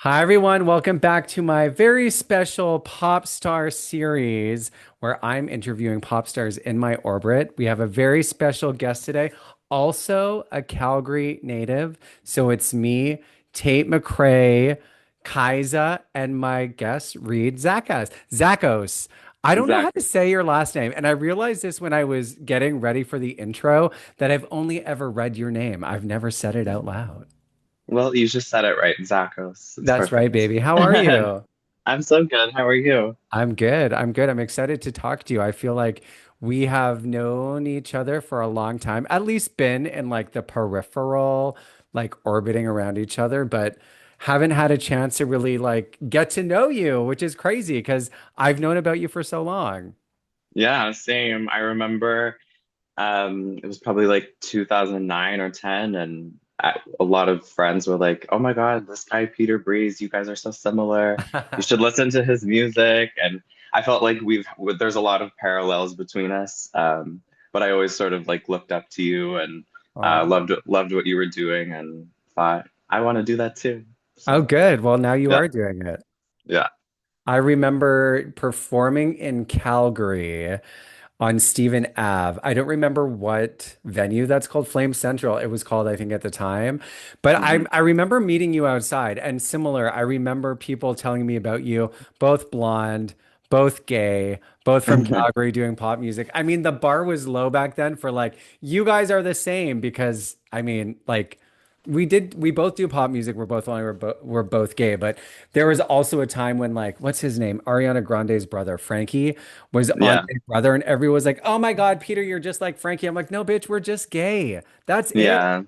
Hi, everyone. Welcome back to my very special pop star series where I'm interviewing pop stars in my orbit. We have a very special guest today, also a Calgary native. So it's me, Tate McRae, Kaisa, and my guest, Reid Zakos. Zakos. I don't know how to Exactly. say your last name. And I realized this when I was getting ready for the intro that I've only ever read your name. I've never said it out loud. Well, you just said it right, Zakos. It's That's right, perfect. baby. How are you? I'm so good. How are you? I'm good. I'm good. I'm excited to talk to you. I feel like we have known each other for a long time, at least been in like the peripheral, like orbiting around each other, but haven't had a chance to really like get to know you, which is crazy because I've known about you for so long. Yeah, same. I remember it was probably like 2009 or 10, and a lot of friends were like, "Oh my God, this guy Peter Breeze, you guys are so similar. You should listen to his music." And I felt like there's a lot of parallels between us. But I always sort of like looked up to you and Oh. loved what you were doing and thought I want to do that too. Oh, So good. Well, now you yeah. are doing it. Yeah. I remember performing in Calgary on Stephen Ave. I don't remember what venue that's called. Flame Central, it was called, I think, at the time. But I Hmm. I remember meeting you outside and similar. I remember people telling me about you, both blonde, both gay, both from Calgary doing pop music. I mean, the bar was low back then for like, you guys are the same because I mean, like we both do pop music. We're both gay, but there was also a time when like what's his name? Ariana Grande's brother, Frankie, was on Yeah. Big Brother and everyone was like, "Oh my God, Peter, you're just like Frankie." I'm like, "No, bitch, we're just gay. That's it." Yeah.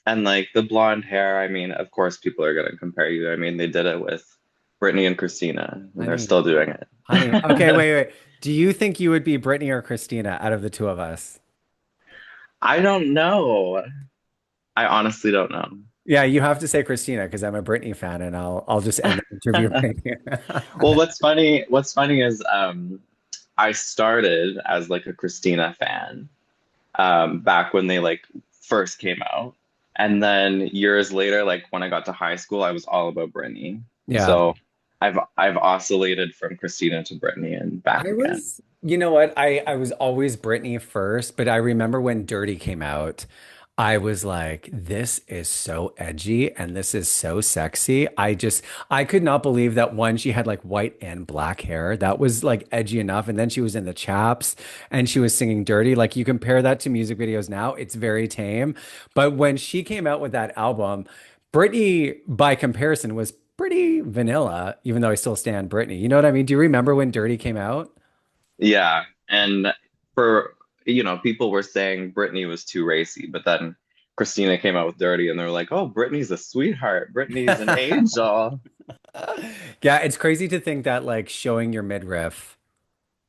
And like the blonde hair, I mean, of course people are gonna compare you. I mean, they did it with Brittany and Christina, and they're Honey, still doing honey. Okay, it. wait. Do you think you would be Brittany or Christina out of the two of us? I don't know. I honestly don't know. Yeah, you have to say Christina because I'm a Britney fan and I'll just end the interview right here. Well, what's funny is I started as like a Christina fan back when they like first came out. And then years later, like when I got to high school, I was all about Britney. Yeah. So I've oscillated from Christina to Britney and back again. You know what? I was always Britney first, but I remember when Dirty came out, I was like, this is so edgy and this is so sexy. I could not believe that one, she had like white and black hair. That was like edgy enough. And then she was in the chaps and she was singing Dirty. Like you compare that to music videos now, it's very tame. But when she came out with that album, Britney, by comparison, was pretty vanilla, even though I still stand Britney. You know what I mean? Do you remember when Dirty came out? Yeah. And for, people were saying Britney was too racy, but then Christina came out with Dirty and they were like, oh, Britney's a sweetheart. Britney's an angel. Yeah, it's crazy to think that like showing your midriff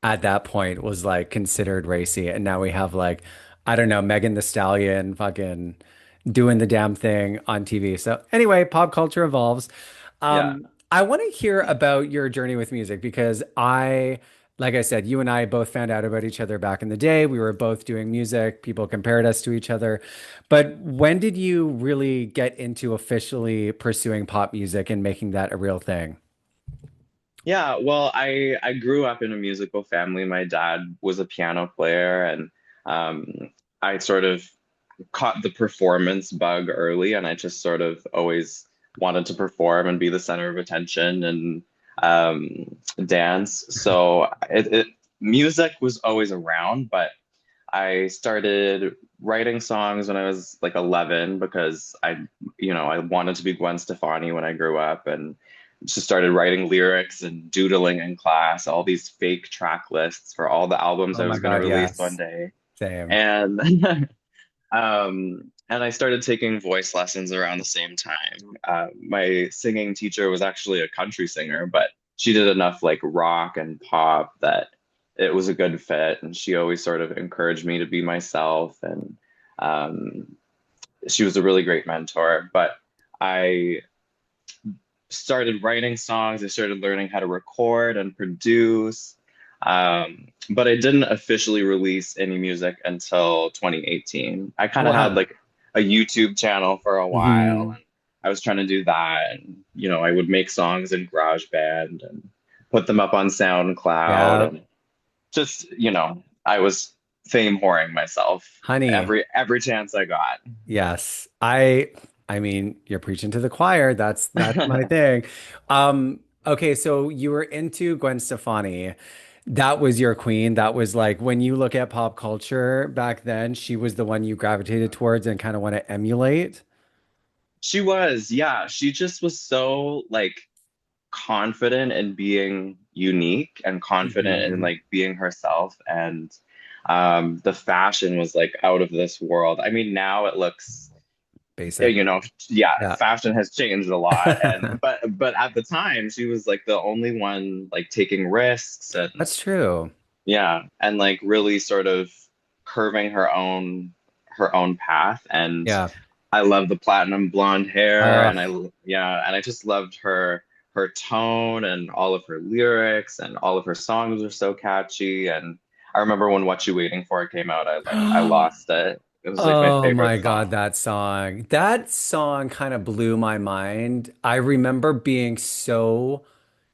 at that point was like considered racy. And now we have like, I don't know, Megan the Stallion fucking doing the damn thing on TV. So anyway, pop culture evolves. Yeah. I want to hear about your journey with music because like I said, you and I both found out about each other back in the day. We were both doing music. People compared us to each other. But when did you really get into officially pursuing pop music and making that a real thing? Yeah, well, I grew up in a musical family. My dad was a piano player, and um, I sort of caught the performance bug early, and I just sort of always wanted to perform and be the center of attention and dance. So music was always around, but I started writing songs when I was like 11 because I wanted to be Gwen Stefani when I grew up and just started writing lyrics and doodling in class, all these fake track lists for all the albums Oh I my was going to God, release one yes. day. Same. And and I started taking voice lessons around the same time. My singing teacher was actually a country singer, but she did enough like rock and pop that it was a good fit. And she always sort of encouraged me to be myself. And um, she was a really great mentor. But I started writing songs. I started learning how to record and produce. But I didn't officially release any music until 2018. I Oh, kind of had wow. like a YouTube channel for a while, Hmm. I was trying to do that, and I would make songs in GarageBand and put them up on SoundCloud, Yeah, and just I was fame whoring myself honey. every chance I got. Yes. I mean, you're preaching to the choir. That's my thing. Okay, so you were into Gwen Stefani. That was your queen. That was like when you look at pop culture back then, she was the one you gravitated towards and kind of want to emulate. She was, yeah, she just was so like confident in being unique and confident in Hmm. like being herself, and the fashion was like out of this world. I mean, now it looks Basic. yeah, Yeah. fashion has changed a lot, and but at the time she was like the only one like taking risks, and That's true. yeah, and like really sort of curving her own path. And Yeah. I love the platinum blonde hair, Uh, and I just loved her tone and all of her lyrics, and all of her songs are so catchy. And I remember when What You Waiting For came out, I lost it. It was like my Oh favorite my God, song. that song. That song kind of blew my mind. I remember being so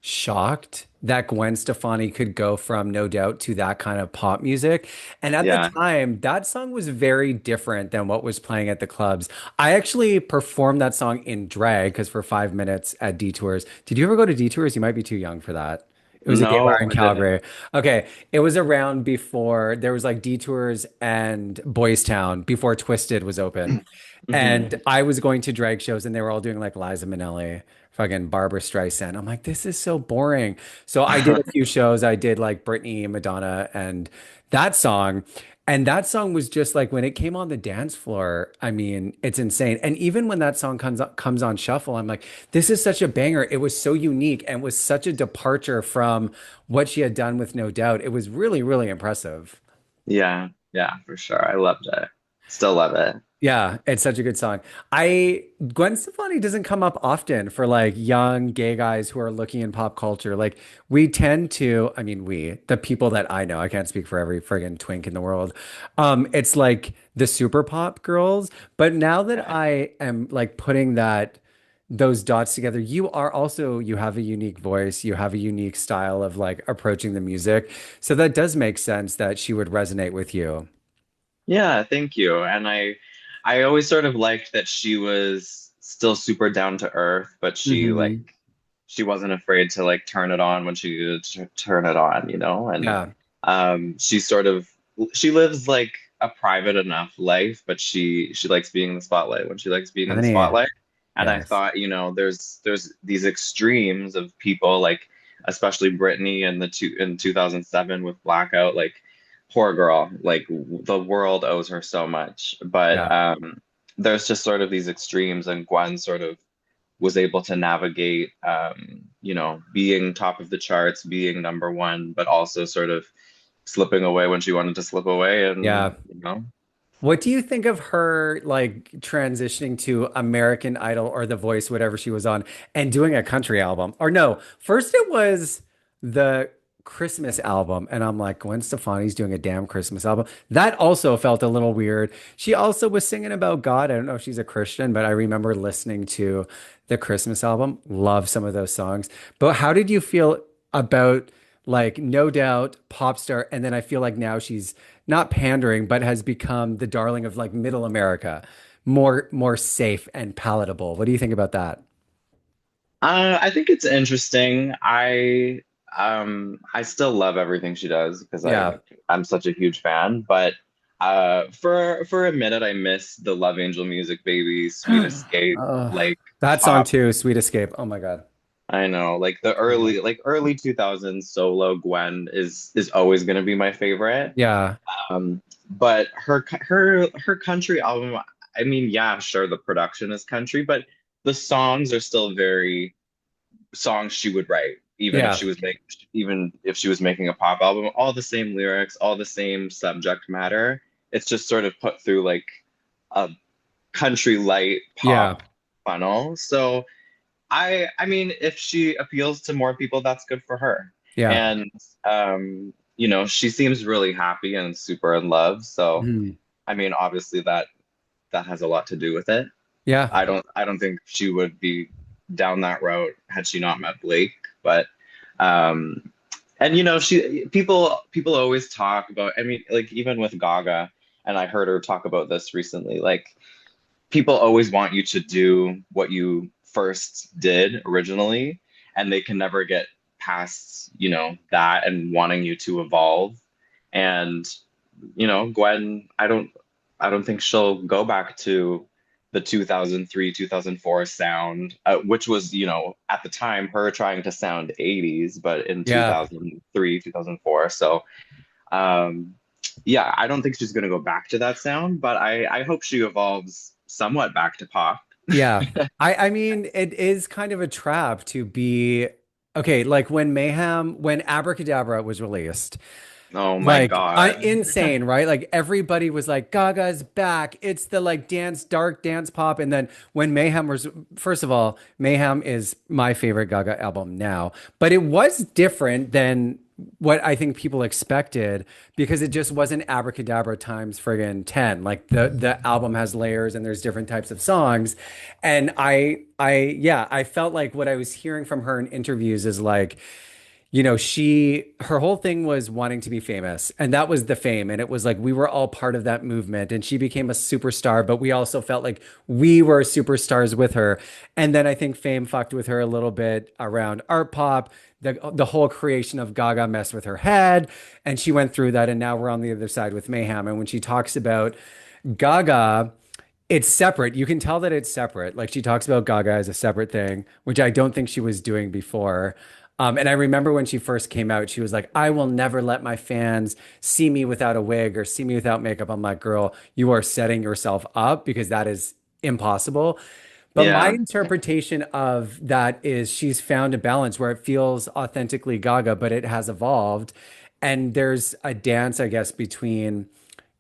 shocked that Gwen Stefani could go from No Doubt to that kind of pop music. And at the Yeah. time, that song was very different than what was playing at the clubs. I actually performed that song in drag because for 5 minutes at Detours. Did you ever go to Detours? You might be too young for that. It was a gay bar No, in I didn't. Calgary. Okay, it was around before there was like Detours and Boys Town before Twisted was open. And Hmm. I was going to drag shows and they were all doing like Liza Minnelli, fucking Barbara Streisand. I'm like, this is so boring. So I did a few shows. I did like Britney, Madonna, and that song. And that song was just like when it came on the dance floor, I mean, it's insane. And even when that song comes on shuffle, I'm like, this is such a banger. It was so unique and was such a departure from what she had done with No Doubt. It was really, really impressive. Yeah, yeah, for sure. I loved it. Still love it. Yeah, it's such a good song. I Gwen Stefani doesn't come up often for like young gay guys who are looking in pop culture. Like we tend to, I mean, the people that I know, I can't speak for every friggin' twink in the world. It's like the super pop girls. But now that Yeah. I am like putting those dots together, you have a unique voice, you have a unique style of like approaching the music. So that does make sense that she would resonate with you. Yeah, thank you. And I always sort of liked that she was still super down to earth, but Hmm. she wasn't afraid to like turn it on when she needed to turn it on. And Yeah. she lives like a private enough life, but she likes being in the spotlight when she likes being in the Honey. spotlight. And I Yes. thought, there's these extremes of people, like especially Britney in 2007 with Blackout, like poor girl, like the world owes her so much. But Yeah. there's just sort of these extremes, and Gwen sort of was able to navigate, being top of the charts, being number one, but also sort of slipping away when she wanted to slip away. And, Yeah. What do you think of her like transitioning to American Idol or The Voice, whatever she was on, and doing a country album? Or no, first it was the Christmas album, and I'm like, Gwen Stefani's doing a damn Christmas album. That also felt a little weird. She also was singing about God. I don't know if she's a Christian, but I remember listening to the Christmas album. Love some of those songs. But how did you feel about like No Doubt, Popstar, and then I feel like now she's not pandering, but has become the darling of like middle America, more safe and palatable. What do you think about that? I think it's interesting. I still love everything she does because Yeah. I'm such a huge fan. But for a minute, I miss the Love Angel Music, Baby, Sweet Escape, Oh, like that song pop. too, Sweet Escape. Oh my God. I know, like the Yeah. early 2000s solo Gwen is always gonna be my favorite. Yeah. But her country album, I mean, yeah, sure, the production is country, but the songs are still very songs she would write, Yeah. even if she was making a pop album, all the same lyrics, all the same subject matter. It's just sort of put through like a country light Yeah. pop funnel. So I mean, if she appeals to more people, that's good for her. Yeah. And she seems really happy and super in love. So Mhm. I mean, obviously that has a lot to do with it. Yeah. I don't think she would be down that route had she not met Blake. But um and she people always talk about, I mean, like even with Gaga, and I heard her talk about this recently, like people always want you to do what you first did originally, and they can never get past, that and wanting you to evolve. And, Gwen, I don't think she'll go back to the 2003, 2004 sound, which was, at the time her trying to sound 80s, but in Yeah. 2003, 2004. So, um, yeah, I don't think she's going to go back to that sound, but I hope she evolves somewhat back to pop. Yeah. I mean, it is kind of a trap to be okay, like when Abracadabra was released, Oh my like I God. insane, right? Like everybody was like, Gaga's back. It's the like dark dance pop. And then when Mayhem was, first of all, Mayhem is my favorite Gaga album now, but it was different than what I think people expected because it just wasn't Abracadabra times friggin' 10. Like the album has layers and there's different types of songs. And yeah, I felt like what I was hearing from her in interviews is like, her whole thing was wanting to be famous, and that was the fame. And it was like we were all part of that movement, and she became a superstar, but we also felt like we were superstars with her. And then I think fame fucked with her a little bit around art pop. The whole creation of Gaga messed with her head, and she went through that. And now we're on the other side with Mayhem. And when she talks about Gaga, it's separate. You can tell that it's separate. Like she talks about Gaga as a separate thing, which I don't think she was doing before. And I remember when she first came out, she was like, I will never let my fans see me without a wig or see me without makeup. I'm like, girl, you are setting yourself up because that is impossible. But my Yeah. interpretation of that is she's found a balance where it feels authentically Gaga, but it has evolved. And there's a dance, I guess, between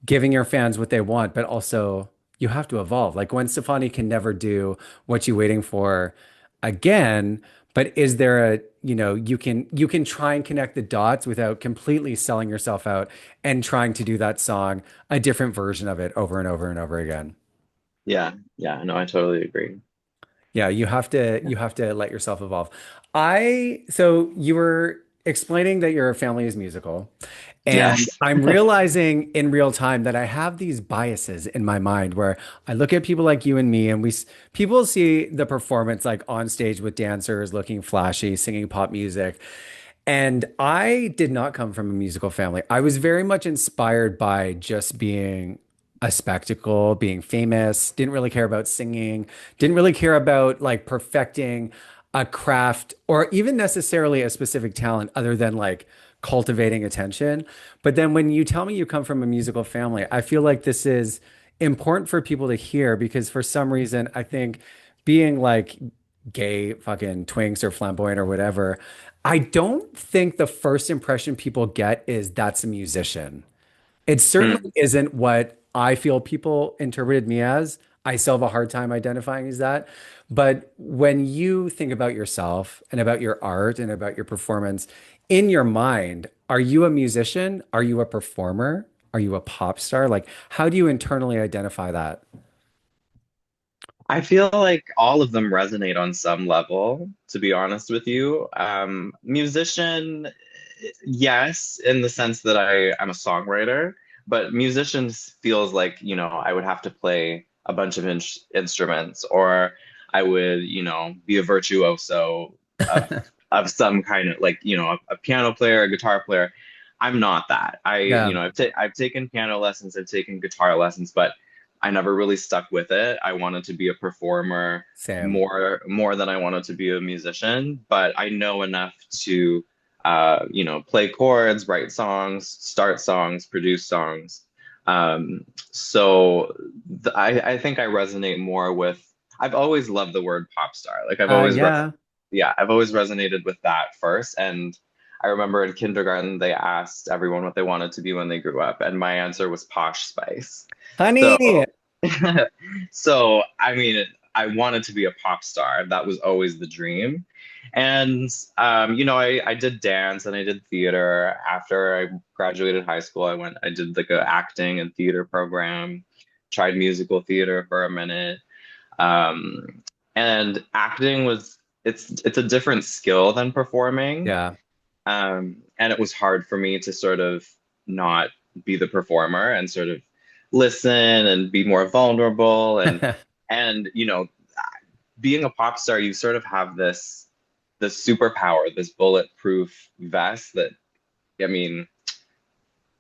giving your fans what they want, but also you have to evolve. Like Gwen Stefani can never do what you waiting for again, but is there you can try and connect the dots without completely selling yourself out and trying to do that song a different version of it over and over and over again. Yeah. Yeah. No, I totally agree. Yeah, you have to let yourself evolve. So you were explaining that your family is musical, and Yes. I'm realizing in real time that I have these biases in my mind where I look at people like you and me, and people see the performance like on stage with dancers looking flashy, singing pop music. And I did not come from a musical family. I was very much inspired by just being a spectacle, being famous, didn't really care about singing, didn't really care about like perfecting a craft or even necessarily a specific talent other than like cultivating attention. But then when you tell me you come from a musical family, I feel like this is important for people to hear because for some reason, I think being like gay, fucking twinks or flamboyant or whatever, I don't think the first impression people get is that's a musician. It certainly Mm. isn't what I feel people interpreted me as. I still have a hard time identifying as that. But when you think about yourself and about your art and about your performance, in your mind, are you a musician? Are you a performer? Are you a pop star? Like, how do you internally identify that? I feel like all of them resonate on some level, to be honest with you. Musician, yes, in the sense that I'm a songwriter, but musicians feels like, I would have to play a bunch of instruments, or I would, be a virtuoso of some kind of, like, a piano player, a guitar player. I'm not that. Yeah, I've taken piano lessons, I've taken guitar lessons, but I never really stuck with it. I wanted to be a performer same. more than I wanted to be a musician, but I know enough to play chords, write songs, start songs, produce songs. So I think I resonate more with. I've always loved the word pop star. Like Yeah. yeah, I've always resonated with that first. And I remember in kindergarten they asked everyone what they wanted to be when they grew up, and my answer was Posh Spice. Honey. So, so I mean, I wanted to be a pop star. That was always the dream. And I did dance and I did theater. After I graduated high school, I did like a acting and theater program, tried musical theater for a minute. Um, and acting was it's a different skill than performing. Yeah. And it was hard for me to sort of not be the performer and sort of listen and be more vulnerable and being a pop star, you sort of have this superpower, this bulletproof vest that I mean,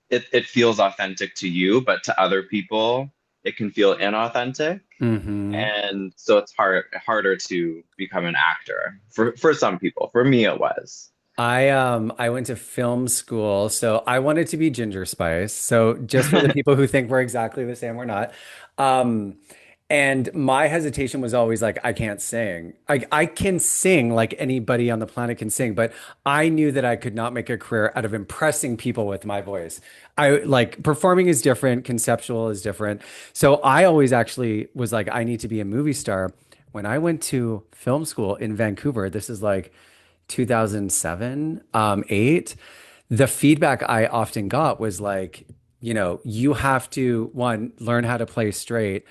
it feels authentic to you, but to other people, it can feel inauthentic. Hmm. And so it's harder to become an actor for some people. For me, it was. I went to film school, so I wanted to be Ginger Spice. So just for the people who think we're exactly the same, we're not. Um, and my hesitation was always like, I can't sing. I can sing like anybody on the planet can sing, but I knew that I could not make a career out of impressing people with my voice. I like performing is different, conceptual is different. So I always actually was like, I need to be a movie star. When I went to film school in Vancouver, this is like 2007, 8, the feedback I often got was like, you have to, one, learn how to play straight.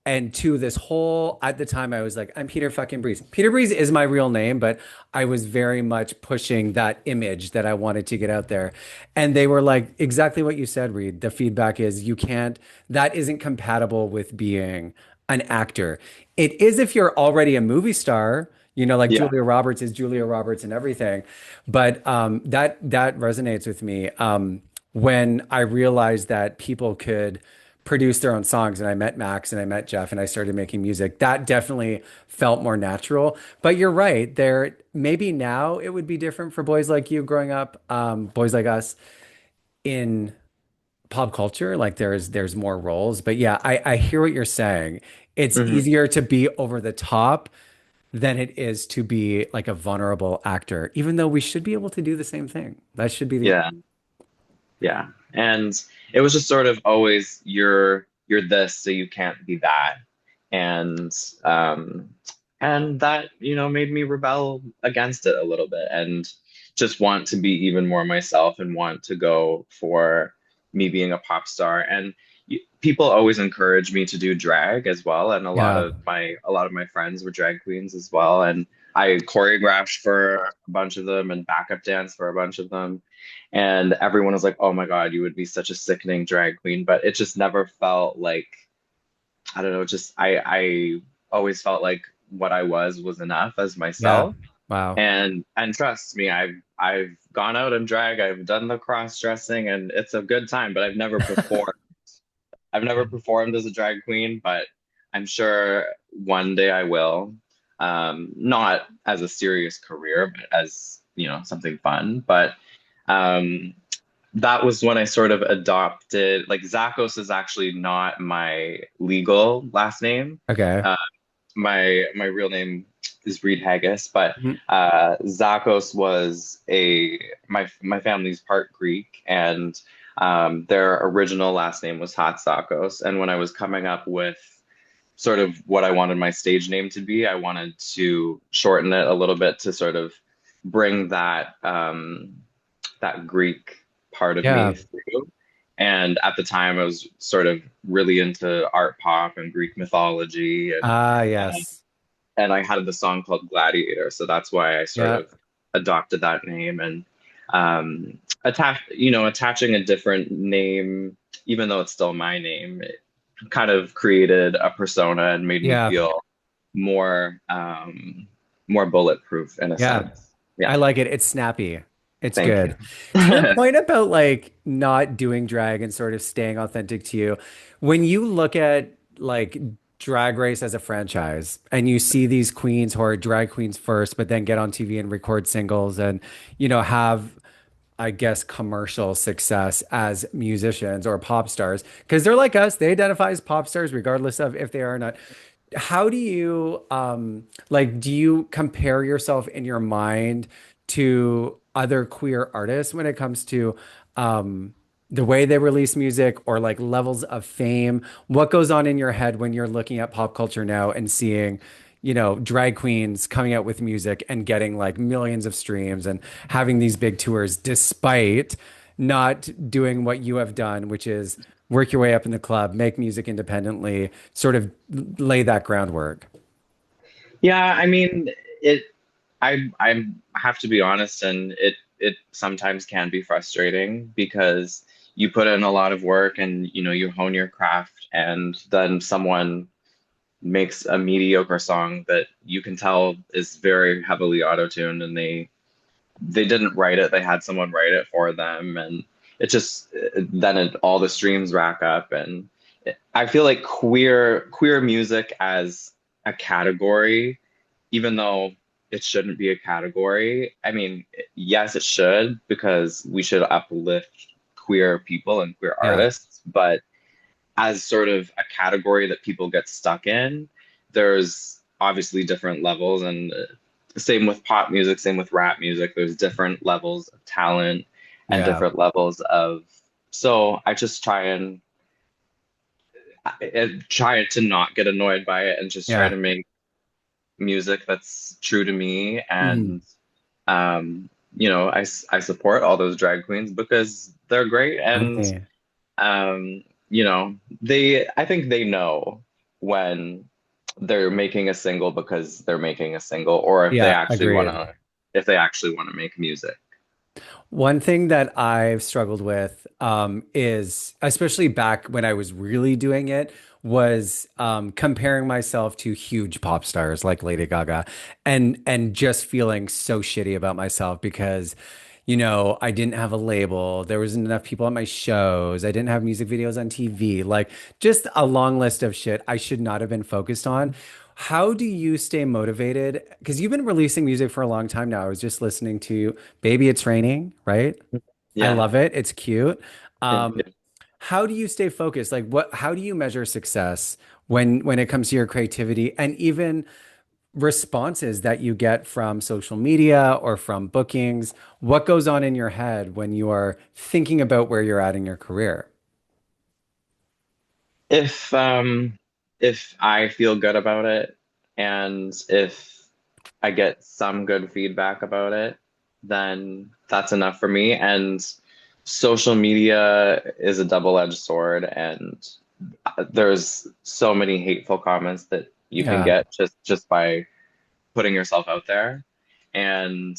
And two, this whole, at the time, I was like, I'm Peter fucking Breeze. Peter Breeze is my real name, but I was very much pushing that image that I wanted to get out there. And they were like, exactly what you said, Reid. The feedback is you can't, that isn't compatible with being an actor. It is if you're already a movie star, like Yeah. Julia Roberts is Julia Roberts and everything. But that resonates with me. When I realized that people could produce their own songs, and I met Max and I met Jeff and I started making music, that definitely felt more natural. But you're right, there maybe now it would be different for boys like you growing up, boys like us in pop culture. Like there's more roles. But yeah, I hear what you're saying. It's Hmm. easier to be over the top than it is to be like a vulnerable actor, even though we should be able to do the same thing. That should be the Yeah. Yeah. And it was just sort of always you're this, so you can't be that. And um and that, made me rebel against it a little bit and just want to be even more myself and want to go for me being a pop star. And people always encourage me to do drag as well. And yeah. a lot of my friends were drag queens as well. And I choreographed for a bunch of them and backup dance for a bunch of them. And everyone was like, "Oh my God, you would be such a sickening drag queen." But it just never felt like, I don't know, just I always felt like what I was enough as Yeah. myself. Wow. And trust me, I've gone out in drag, I've done the cross dressing, and it's a good time. But I've never performed. I've never performed as a drag queen, but I'm sure one day I will. Not as a serious career, but as, something fun. But um, that was when I sort of adopted, like Zakos is actually not my legal last name. Okay. Uh, my real name is Reid Haggis, but Mhm. Zakos was my family's part Greek, and their original last name was Hatzakos. And when I was coming up with sort of what I wanted my stage name to be, I wanted to shorten it a little bit to sort of bring that Greek part of me Yeah. through. And at the time, I was sort of really into art pop and Greek mythology, Ah, and yes. and I had the song called Gladiator, so that's why I sort Yeah. of adopted that name and attaching a different name, even though it's still my name, it kind of created a persona and made me Yeah. feel more more bulletproof in a Yeah. sense. I Yeah, like it. It's snappy. It's thank you. good. To your point about like not doing drag and sort of staying authentic to you, when you look at like Drag Race as a franchise and you see these queens who are drag queens first, but then get on TV and record singles and, have, I guess, commercial success as musicians or pop stars, because they're like us, they identify as pop stars regardless of if they are or not. How do you like do you compare yourself in your mind to other queer artists when it comes to the way they release music or like levels of fame? What goes on in your head when you're looking at pop culture now and seeing, drag queens coming out with music and getting like millions of streams and having these big tours despite not doing what you have done, which is work your way up in the club, make music independently, sort of lay that groundwork. Yeah, I mean, it I have to be honest, and it sometimes can be frustrating because you put in a lot of work and you hone your craft, and then someone makes a mediocre song that you can tell is very heavily auto-tuned, and they didn't write it, they had someone write it for them, and it just then all the streams rack up, and I feel like queer music as a category, even though it shouldn't be a category. I mean, yes, it should, because we should uplift queer people and queer Yeah. artists, but as sort of a category that people get stuck in, there's obviously different levels, and same with pop music, same with rap music. There's different levels of talent and Yeah. different levels of. So I just try to not get annoyed by it and just try Yeah. to make music that's true to me. Mhm. And I support all those drag queens because they're great, and Honey. um, they I think they know when they're making a single because they're making a single, or Yeah, agreed. if they actually want to make music. One thing that I've struggled with is, especially back when I was really doing it, was comparing myself to huge pop stars like Lady Gaga, and just feeling so shitty about myself because, I didn't have a label. There wasn't enough people at my shows. I didn't have music videos on TV. Like just a long list of shit I should not have been focused on. How do you stay motivated? Because you've been releasing music for a long time now. I was just listening to Baby It's Raining, right? I Yeah. love it. It's cute. Thank Um, you. how do you stay focused? Like how do you measure success when it comes to your creativity and even responses that you get from social media or from bookings? What goes on in your head when you are thinking about where you're at in your career? If if I feel good about it, and if I get some good feedback about it, then that's enough for me. And social media is a double-edged sword, and there's so many hateful comments that you can Yeah. get just by putting yourself out there. And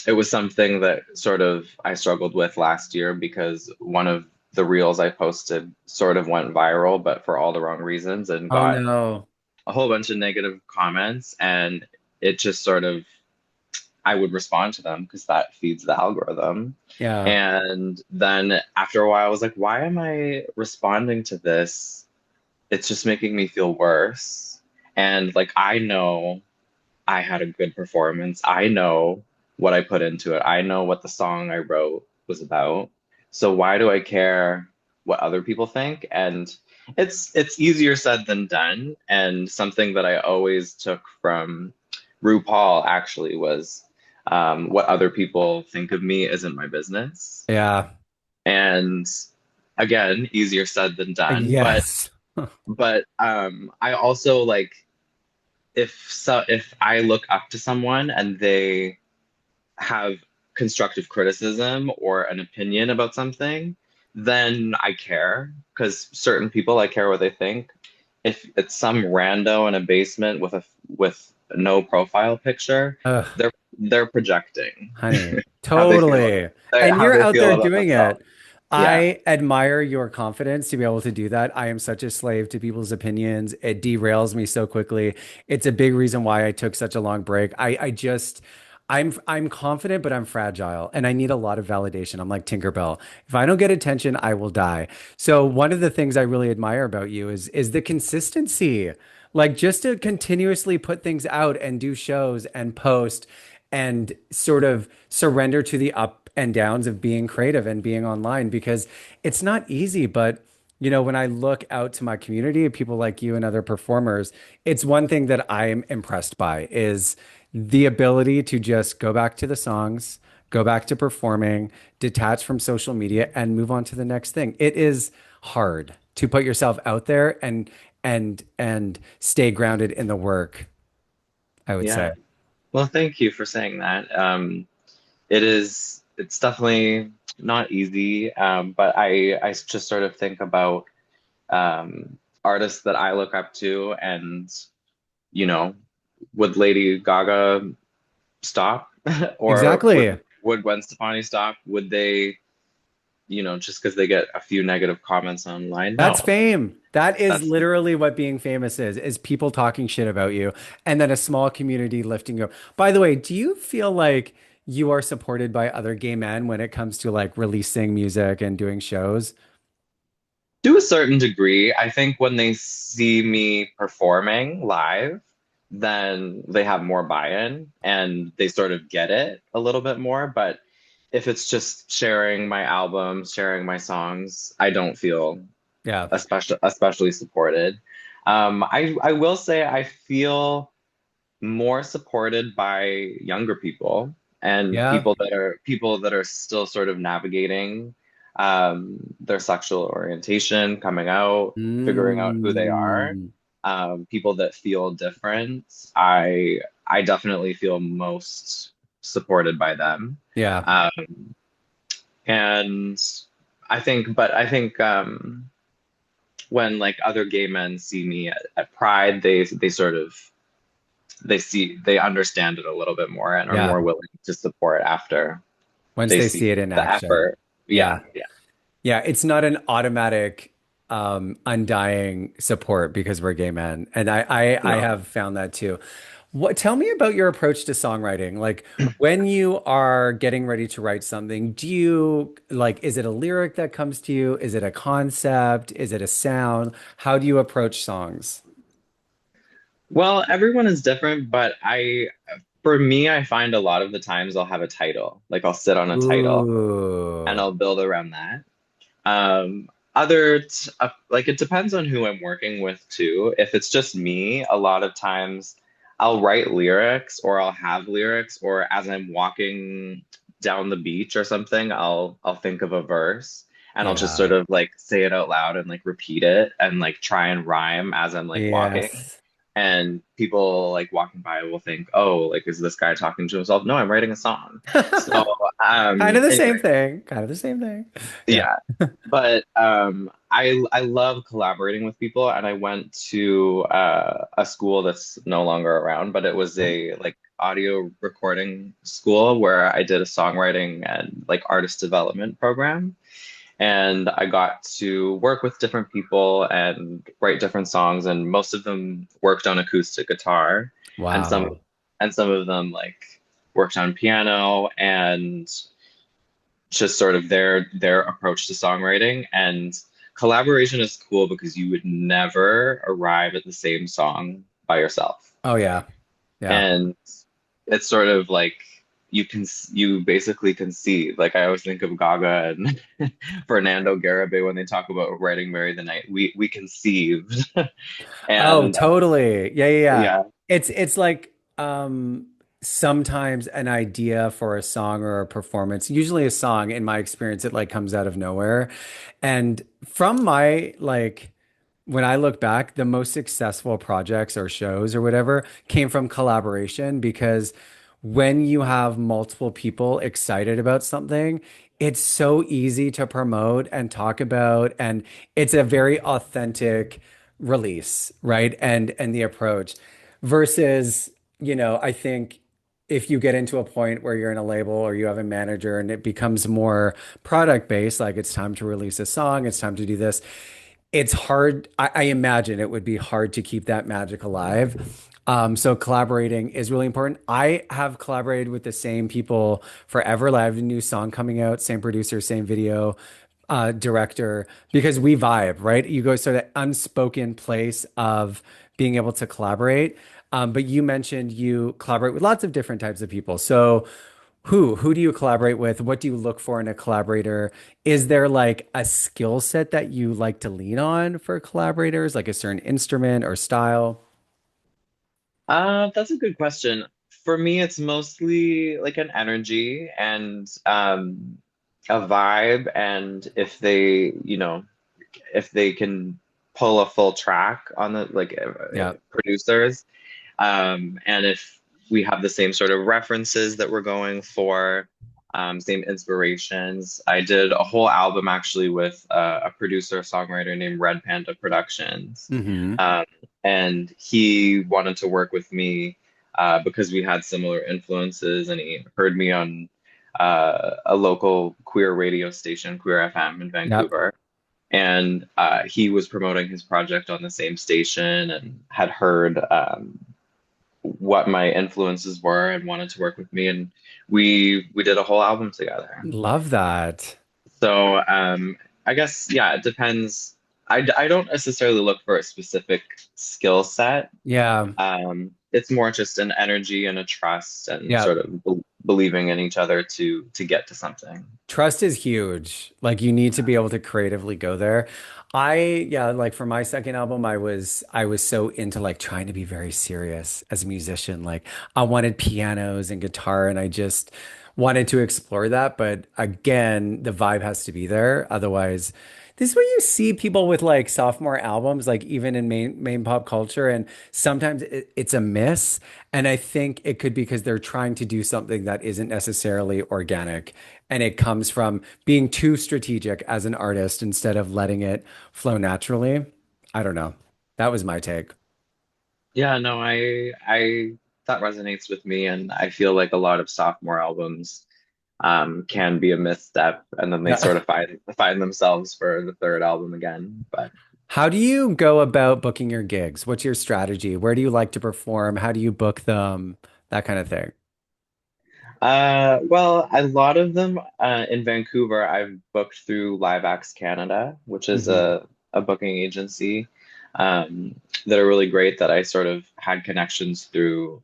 it was something that sort of I struggled with last year because one of the reels I posted sort of went viral, but for all the wrong reasons, and Oh got no. a whole bunch of negative comments. And it just sort of, I would respond to them because that feeds the algorithm. Yeah. And then after a while, I was like, why am I responding to this? It's just making me feel worse. And like, I know I had a good performance. I know what I put into it. I know what the song I wrote was about. So why do I care what other people think? And it's easier said than done. And something that I always took from RuPaul actually was, what other people think of me isn't my business. Yeah. And again, easier said than done. But Yes. I also like, if I look up to someone and they have constructive criticism or an opinion about something, then I care, because certain people, I care what they think. If it's some rando in a basement with no profile picture, Ugh. they're projecting Honey, how they feel totally. And how you're they out feel there about doing themselves. it. Yeah. I admire your confidence to be able to do that. I am such a slave to people's opinions. It derails me so quickly. It's a big reason why I took such a long break. I'm confident, but I'm fragile and I need a lot of validation. I'm like Tinkerbell. If I don't get attention, I will die. So one of the things I really admire about you is the consistency. Like just to continuously put things out and do shows and post and sort of surrender to the up and downs of being creative and being online because it's not easy. But, when I look out to my community of people like you and other performers, it's one thing that I'm impressed by is the ability to just go back to the songs, go back to performing, detach from social media and move on to the next thing. It is hard to put yourself out there and stay grounded in the work, I would say. Yeah. Well, thank you for saying that. It's definitely. not easy. But I just sort of think about artists that I look up to, and you know, would Lady Gaga stop, or Exactly. would Gwen Stefani stop? Would they, just because they get a few negative comments online? That's No, fame. That is that's literally what being famous is people talking shit about you and then a small community lifting you up. By the way, do you feel like you are supported by other gay men when it comes to like releasing music and doing shows? to a certain degree. I think when they see me performing live, then they have more buy-in and they sort of get it a little bit more. But if it's just sharing my albums, sharing my songs, I don't feel Yeah. especially supported. I will say I feel more supported by younger people and Yeah. people that are still sort of navigating their sexual orientation, coming out, figuring out who they are. Mm. People that feel different. I definitely feel most supported by them. Yeah. Um, and I think when like other gay men see me at Pride, they sort of they understand it a little bit more and are Yeah. more willing to support after Once they they see see it in the action. effort. Yeah. Yeah, yeah, Yeah. It's not an automatic undying support because we're gay men. And I no. have found that too. Tell me about your approach to songwriting. Like when you are getting ready to write something, do you like, is it a lyric that comes to you? Is it a concept? Is it a sound? How do you approach songs? Well, everyone is different, but for me, I find a lot of the times I'll have a title. Like I'll sit on a title and Ooh, I'll build around that. Like it depends on who I'm working with too. If it's just me, a lot of times I'll write lyrics or I'll have lyrics, or as I'm walking down the beach or something, I'll think of a verse and I'll just yeah. sort of like say it out loud and like repeat it and like try and rhyme as I'm like walking. Yes. And people like walking by will think, oh, like is this guy talking to himself? No, I'm writing a song. So Kind of the anyway, same thing. Kind of the same thing. Yeah. yeah. But I love collaborating with people, and I went to a school that's no longer around, but it was a like audio recording school where I did a songwriting and like artist development program, and I got to work with different people and write different songs, and most of them worked on acoustic guitar, and Wow. some of them like worked on piano and just sort of their approach to songwriting. And collaboration is cool because you would never arrive at the same song by yourself. Oh yeah. Yeah. And it's sort of like you basically conceive. Like I always think of Gaga and Fernando Garibay when they talk about writing Marry the Night. We conceived. Oh, And totally. Yeah, yeah, yeah. yeah, It's like sometimes an idea for a song or a performance, usually a song, in my experience, it like comes out of nowhere. And from my like when I look back, the most successful projects or shows or whatever came from collaboration because when you have multiple people excited about something, it's so easy to promote and talk about, and it's a very authentic release, right? And the approach versus, I think if you get into a point where you're in a label or you have a manager and it becomes more product based, like it's time to release a song, it's time to do this, it's hard. I imagine it would be hard to keep that magic alive. So collaborating is really important. I have collaborated with the same people forever. Like I have a new song coming out, same producer, same video director, because we vibe, right? You go sort of unspoken place of being able to collaborate. But you mentioned you collaborate with lots of different types of people. So who do you collaborate with? What do you look for in a collaborator? Is there like a skill set that you like to lean on for collaborators, like a certain instrument or style? that's a good question. For me, it's mostly like an energy and a vibe, and if they can pull a full track on the like Yeah. producers, and if we have the same sort of references that we're going for, same inspirations. I did a whole album actually with a producer, songwriter named Red Panda Productions. Hmm. Um, and he wanted to work with me because we had similar influences, and he heard me on a local queer radio station, Queer FM in Yep. Vancouver. And he was promoting his project on the same station and had heard what my influences were and wanted to work with me. And we did a whole album together. Love that. So I guess, yeah, it depends. I don't necessarily look for a specific skill set. Yeah. It's more just an energy and a trust and Yeah. sort of believing in each other to get to something. Trust is huge. Like you need to be able to creatively go there. Yeah, like for my second album, I was so into like trying to be very serious as a musician. Like I wanted pianos and guitar and I just wanted to explore that. But again, the vibe has to be there. Otherwise, this is where you see people with like sophomore albums, like even in main pop culture, and sometimes it's a miss. And I think it could be because they're trying to do something that isn't necessarily organic. And it comes from being too strategic as an artist instead of letting it flow naturally. I don't know. That was my take. Yeah, no, I that resonates with me, and I feel like a lot of sophomore albums can be a misstep, and then they sort Yeah. of find themselves for the third album again. But How do you go about booking your gigs? What's your strategy? Where do you like to perform? How do you book them? That kind of thing. well, a lot of them in Vancouver, I've booked through Live Acts Canada, which is Hmm. a booking agency that are really great. That I sort of had connections through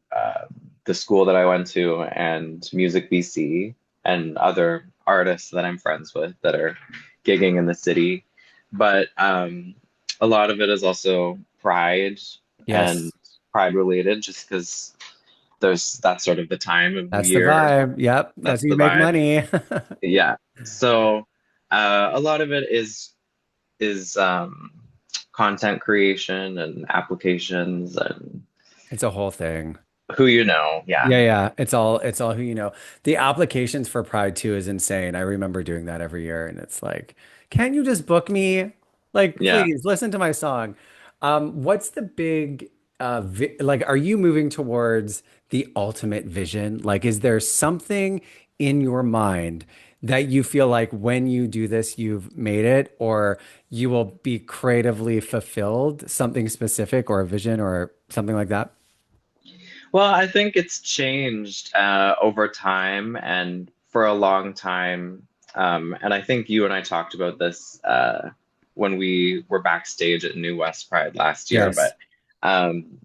the school that I went to and Music BC and other artists that I'm friends with that are gigging in the city. But a lot of it is also Pride and Yes, Pride related, just because there's that's sort of the time of the that's the year. vibe. Yep, that's That's how you the make vibe. money. Yeah. So a lot of it is content creation and applications and It's a whole thing. who you know. Yeah. Yeah, yeah. It's all who you know. The applications for Pride too is insane. I remember doing that every year and it's like, can't you just book me? Like, Yeah. please listen to my song. What's the big vi like are you moving towards the ultimate vision? Like, is there something in your mind that you feel like when you do this, you've made it, or you will be creatively fulfilled, something specific or a vision or something like that? Well, I think it's changed over time and for a long time. And I think you and I talked about this when we were backstage at New West Pride last year. Yes. But um,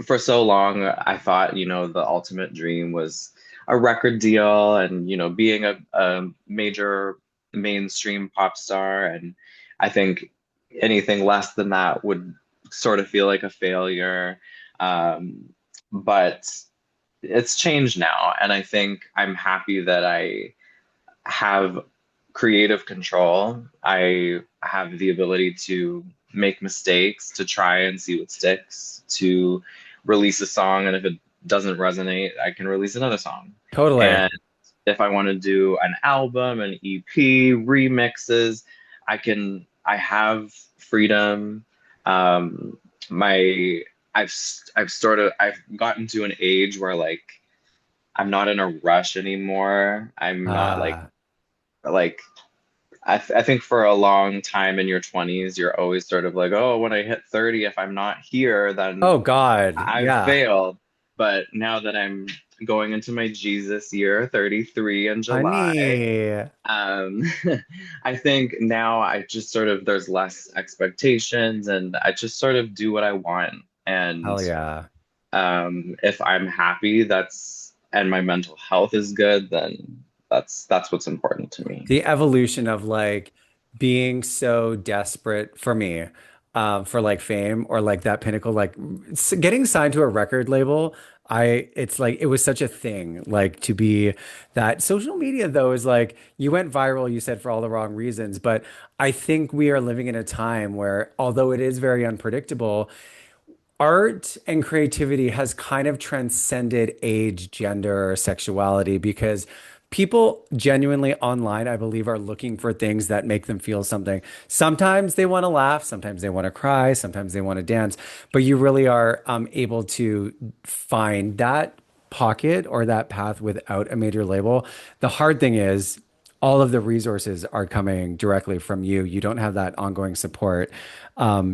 for so long, I thought, the ultimate dream was a record deal and, being a major mainstream pop star. And I think anything less than that would sort of feel like a failure. But it's changed now. And I think I'm happy that I have creative control. I have the ability to make mistakes, to try and see what sticks, to release a song, and if it doesn't resonate, I can release another song. Totally. And if I want to do an album, an EP, remixes, I have freedom. Um, my I've gotten to an age where like I'm not in a rush anymore. I'm not Uh, like I think for a long time in your 20s, you're always sort of like, oh, when I hit 30, if I'm not here, then oh God. I've Yeah. failed. But now that I'm going into my Jesus year, 33 in July, Honey. um, I think now I just sort of, there's less expectations and I just sort of do what I want. And Hell yeah. if I'm happy, and my mental health is good, then that's what's important to me. The evolution of like being so desperate for me, for like fame or like that pinnacle, like getting signed to a record label. It's like it was such a thing, like to be that social media though is like you went viral, you said for all the wrong reasons, but I think we are living in a time where although it is very unpredictable, art and creativity has kind of transcended age, gender, or sexuality because people genuinely online, I believe, are looking for things that make them feel something. Sometimes they want to laugh, sometimes they want to cry, sometimes they want to dance, but you really are able to find that pocket or that path without a major label. The hard thing is, all of the resources are coming directly from you. You don't have that ongoing support.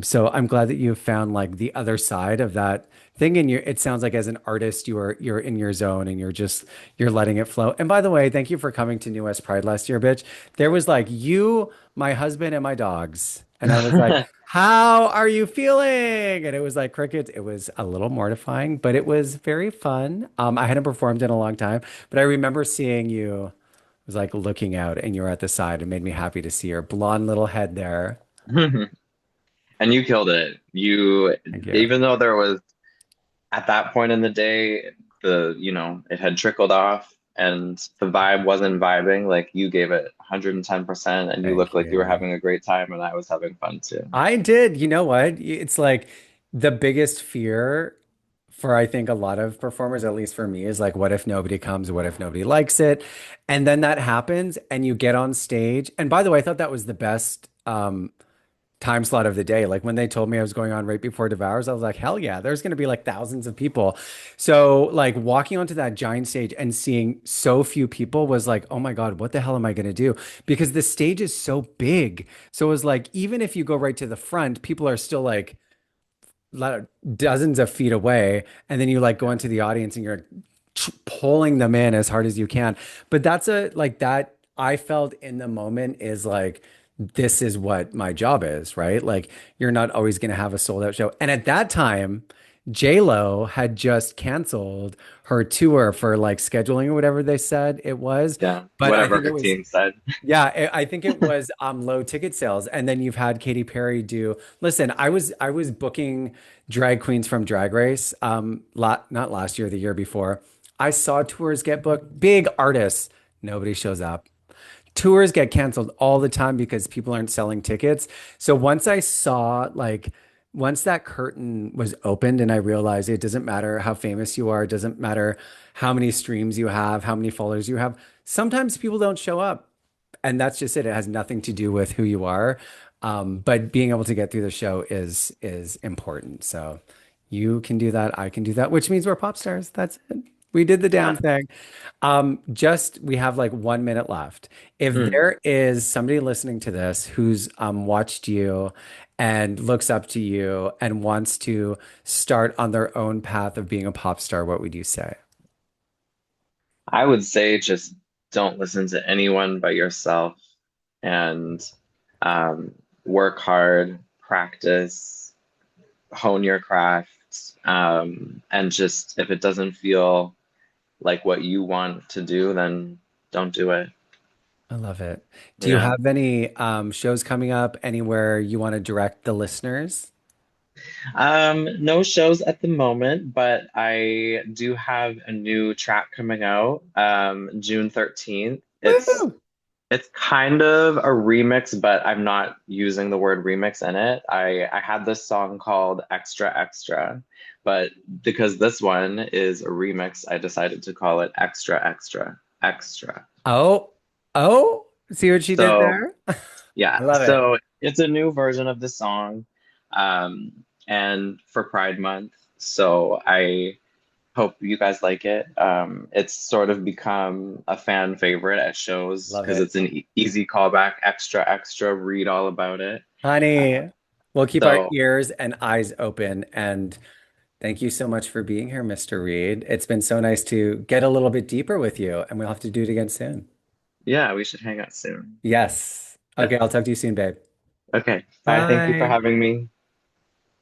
So I'm glad that you found like the other side of that thing. And you, it sounds like as an artist, you're in your zone and you're letting it flow. And by the way, thank you for coming to New West Pride last year, bitch. There was like you, my husband, and my dogs. And I was like, how are you feeling? And it was like crickets. It was a little mortifying, but it was very fun. I hadn't performed in a long time, but I remember seeing you was like looking out and you were at the side. It made me happy to see your blonde little head there. And you killed it. You, Thank you. even though there was at that point in the day, it had trickled off and the vibe wasn't vibing, like you gave it 110% and you looked Thank like you were you. having a great time and I was having fun too. I did. You know what? It's like the biggest fear for I think a lot of performers, at least for me, is like, what if nobody comes? What if nobody likes it? And then that happens and you get on stage. And by the way, I thought that was the best time slot of the day. Like when they told me I was going on right before Devours, I was like, hell yeah, there's going to be like thousands of people. So like walking onto that giant stage and seeing so few people was like, oh my God, what the hell am I going to do? Because the stage is so big. So it was like, even if you go right to the front, people are still like dozens of feet away. And then you like go into the audience and you're pulling them in as hard as you can. But that's a like that I felt in the moment is like this is what my job is, right? Like you're not always going to have a sold out show. And at that time, J Lo had just canceled her tour for like scheduling or whatever they said it was. Yeah, But I whatever think her it was team said. yeah, I think it was low ticket sales, and then you've had Katy Perry do. Listen, I was booking drag queens from Drag Race, not last year, the year before. I saw tours get booked, big artists, nobody shows up. Tours get canceled all the time because people aren't selling tickets. So once I saw like once that curtain was opened and I realized it doesn't matter how famous you are, it doesn't matter how many streams you have, how many followers you have. Sometimes people don't show up and that's just it. It has nothing to do with who you are. But being able to get through the show is important. So you can do that. I can do that, which means we're pop stars. That's it. We did the damn Yeah. thing. Just we have like 1 minute left. If Mm. there is somebody listening to this who's watched you and looks up to you and wants to start on their own path of being a pop star, what would you say? I would say just don't listen to anyone but yourself and um, work hard, practice, hone your craft, and just if it doesn't feel like what you want to do, then don't do it. I love it. Do you Yeah. have any shows coming up anywhere you want to direct the listeners? No shows at the moment, but I do have a new track coming out, June 13th. It's Woo! it's kind of a remix, but I'm not using the word remix in it. I had this song called Extra Extra, but because this one is a remix, I decided to call it Extra Extra Extra. Oh, oh, see what she did So there? yeah, I love it. so it's a new version of the song, um, and for Pride Month. So I hope you guys like it. It's sort of become a fan favorite at shows Love because it. it's an easy callback, extra, extra, read all about it. Uh, Honey, we'll keep our so, ears and eyes open. And thank you so much for being here, Mr. Reid. It's been so nice to get a little bit deeper with you, and we'll have to do it again soon. yeah, we should hang out soon. Yes. Uh, Okay, I'll talk to you soon, babe. Okay, bye. Thank you for Bye. having me.